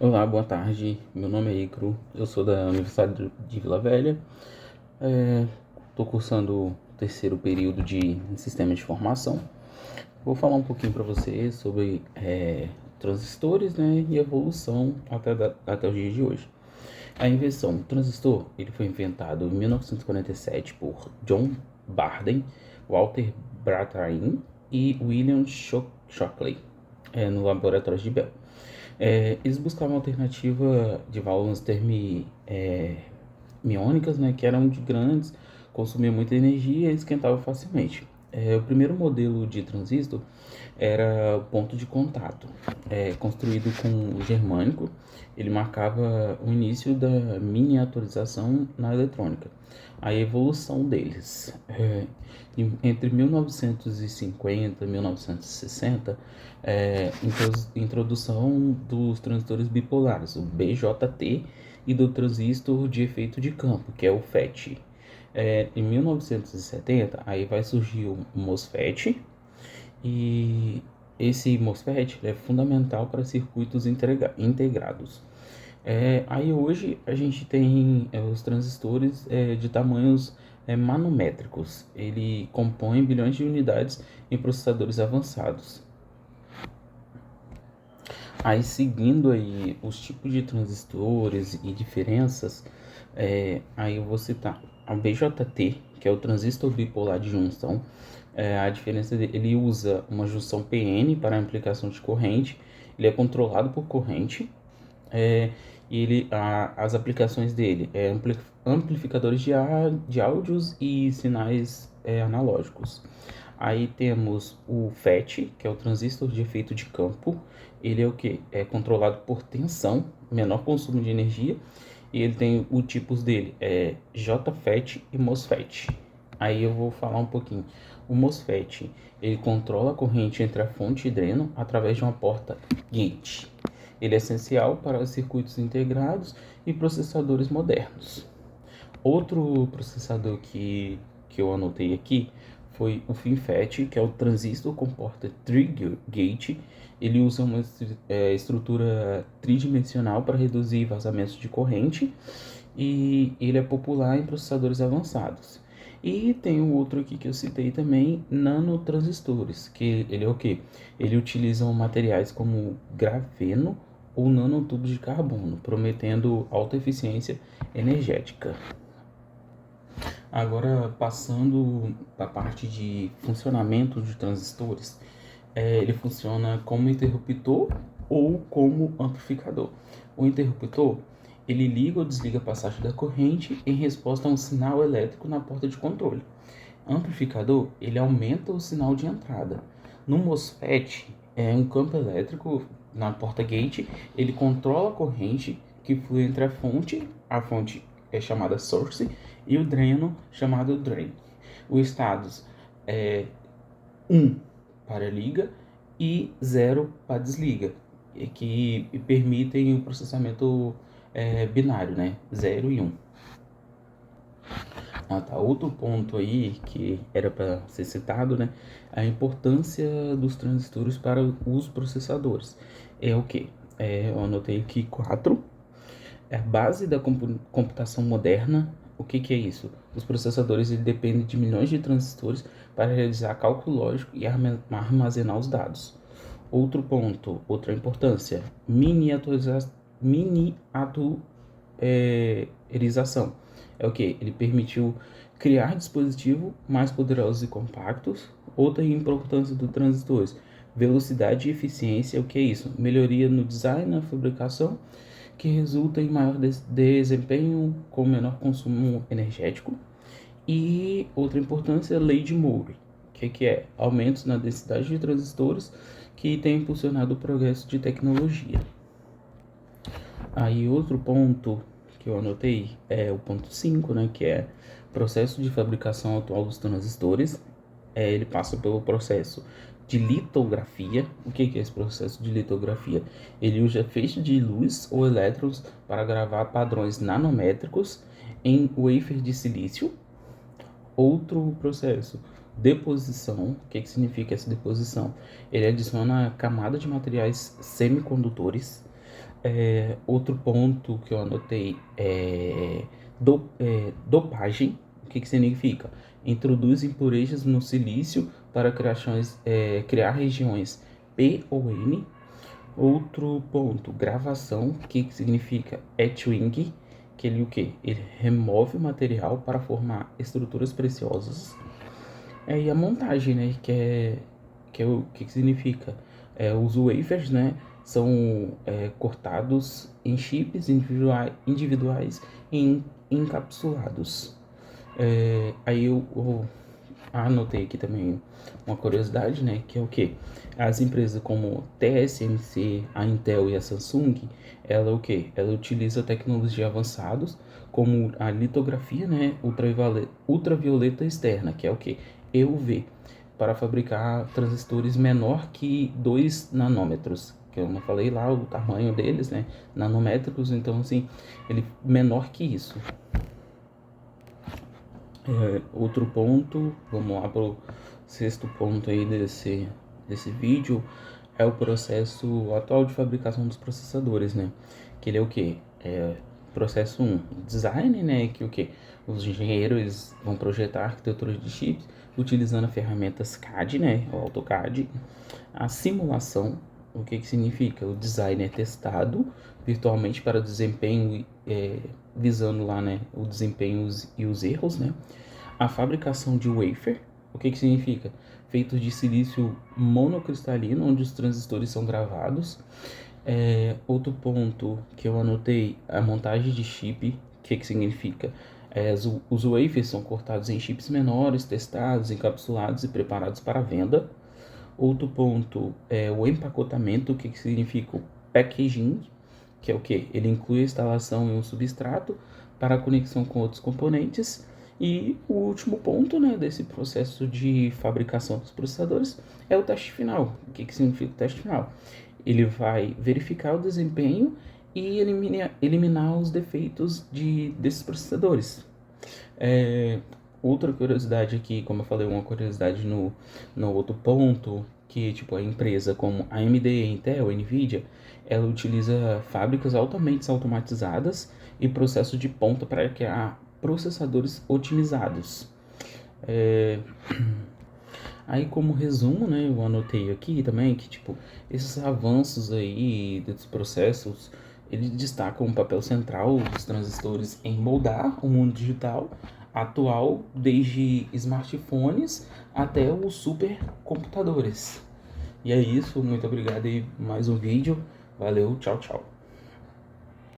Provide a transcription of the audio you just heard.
Olá, boa tarde. Meu nome é Icro, eu sou da Universidade de Vila Velha. Estou cursando o terceiro período de Sistema de Informação. Vou falar um pouquinho para vocês sobre transistores, né, e evolução até os dias de hoje. A invenção do transistor ele foi inventado em 1947 por John Barden, Walter Brattain e William Shockley, no laboratório de Bell. Eles buscavam uma alternativa de válvulas termiônicas, né, que eram de grandes, consumiam muita energia e esquentavam facilmente. O primeiro modelo de transistor era o ponto de contato, construído com germânico. Ele marcava o início da miniaturização na eletrônica, a evolução deles. Entre 1950 e 1960, introdução dos transistores bipolares, o BJT, e do transistor de efeito de campo, que é o FET. Em 1970, aí vai surgir o MOSFET, e esse MOSFET é fundamental para circuitos integrados. Aí hoje a gente tem os transistores de tamanhos manométricos. Ele compõe bilhões de unidades em processadores avançados. Aí seguindo aí os tipos de transistores e diferenças, aí eu vou citar a BJT, que é o transistor bipolar de junção. A diferença dele, ele usa uma junção PN para amplificação de corrente, ele é controlado por corrente, e as aplicações dele amplificadores de áudios e sinais analógicos. Aí temos o FET, que é o transistor de efeito de campo. Ele é o que? É controlado por tensão, menor consumo de energia. E ele tem os tipos dele, JFET e MOSFET. Aí eu vou falar um pouquinho. O MOSFET, ele controla a corrente entre a fonte e dreno através de uma porta gate. Ele é essencial para circuitos integrados e processadores modernos. Outro processador que eu anotei aqui foi o FinFET, que é o transistor com porta trigger gate. Ele usa uma estrutura tridimensional para reduzir vazamentos de corrente e ele é popular em processadores avançados. E tem um outro aqui que eu citei também, nanotransistores, que ele é o que? Ele utiliza materiais como grafeno ou nanotubos de carbono, prometendo alta eficiência energética. Agora, passando para a parte de funcionamento de transistores, ele funciona como interruptor ou como amplificador. O interruptor, ele liga ou desliga a passagem da corrente em resposta a um sinal elétrico na porta de controle. Amplificador, ele aumenta o sinal de entrada. No MOSFET, é um campo elétrico na porta gate, ele controla a corrente que flui entre a fonte é chamada source, e o dreno, chamado drain. Os estados 1 para liga e 0 para desliga, que permitem o processamento binário, né? 0 e 1. Outro ponto aí que era para ser citado, né? A importância dos transistores para os processadores. É o que? Eu anotei aqui 4. É a base da computação moderna. O que é isso? Os processadores dependem de milhões de transistores para realizar cálculo lógico e armazenar os dados. Outro ponto, outra importância, miniaturização. É o que? Ele permitiu criar dispositivos mais poderosos e compactos. Outra importância do transistores, velocidade e eficiência. O que é isso? Melhoria no design, na fabricação, que resulta em maior desempenho com menor consumo energético. E outra importância, lei de Moore, que é aumentos na densidade de transistores, que tem impulsionado o progresso de tecnologia. Aí outro ponto que eu anotei é o ponto 5, né, que é processo de fabricação atual dos transistores. Ele passa pelo processo de litografia. O que é esse processo de litografia? Ele usa feixe de luz ou elétrons para gravar padrões nanométricos em wafer de silício. Outro processo, deposição. O que significa essa deposição? Ele adiciona camada de materiais semicondutores Outro ponto que eu anotei é, dopagem. O que significa? Introduz impurezas no silício para criar regiões P ou N. Outro ponto, gravação. O que significa? Etching, que ele o quê? Ele remove o material para formar estruturas preciosas. E a montagem, né? Que é o que significa? Os wafers, né? São cortados em chips individuais e encapsulados. Aí eu anotei aqui também uma curiosidade, né? Que é o que? As empresas como TSMC, a Intel e a Samsung, ela o que? Ela utiliza tecnologia avançados como a litografia, né? Ultravioleta externa, que é o que? EUV, para fabricar transistores menor que 2 nanômetros. Que eu não falei lá o tamanho deles, né? Nanômetros, então assim, ele menor que isso. Outro ponto, vamos lá para o sexto ponto aí desse vídeo, é o processo atual de fabricação dos processadores, né? Que ele é o que? Processo 1, design, né? Que o que? Os engenheiros vão projetar arquiteturas de chips utilizando ferramentas CAD, né? O AutoCAD. A simulação, o que significa? O design é testado virtualmente para desempenho, visando lá, né, o desempenho e os erros, né? A fabricação de wafer, o que significa? Feito de silício monocristalino, onde os transistores são gravados. Outro ponto que eu anotei, a montagem de chip, o que significa? Os wafers são cortados em chips menores, testados, encapsulados e preparados para venda. Outro ponto é o empacotamento, o que significa? O packaging, que é o que? Ele inclui a instalação em um substrato para a conexão com outros componentes. E o último ponto, né, desse processo de fabricação dos processadores é o teste final. O que significa o teste final? Ele vai verificar o desempenho e eliminar os defeitos desses processadores. Outra curiosidade aqui, como eu falei, uma curiosidade no outro ponto, que tipo a empresa como a AMD, Intel, Nvidia, ela utiliza fábricas altamente automatizadas e processos de ponta para criar processadores otimizados. Aí como resumo, né, eu anotei aqui também que tipo esses avanços aí desses processos, eles destacam o papel central dos transistores em moldar o mundo digital atual, desde smartphones até os supercomputadores. E é isso, muito obrigado e mais um vídeo. Valeu, tchau, tchau.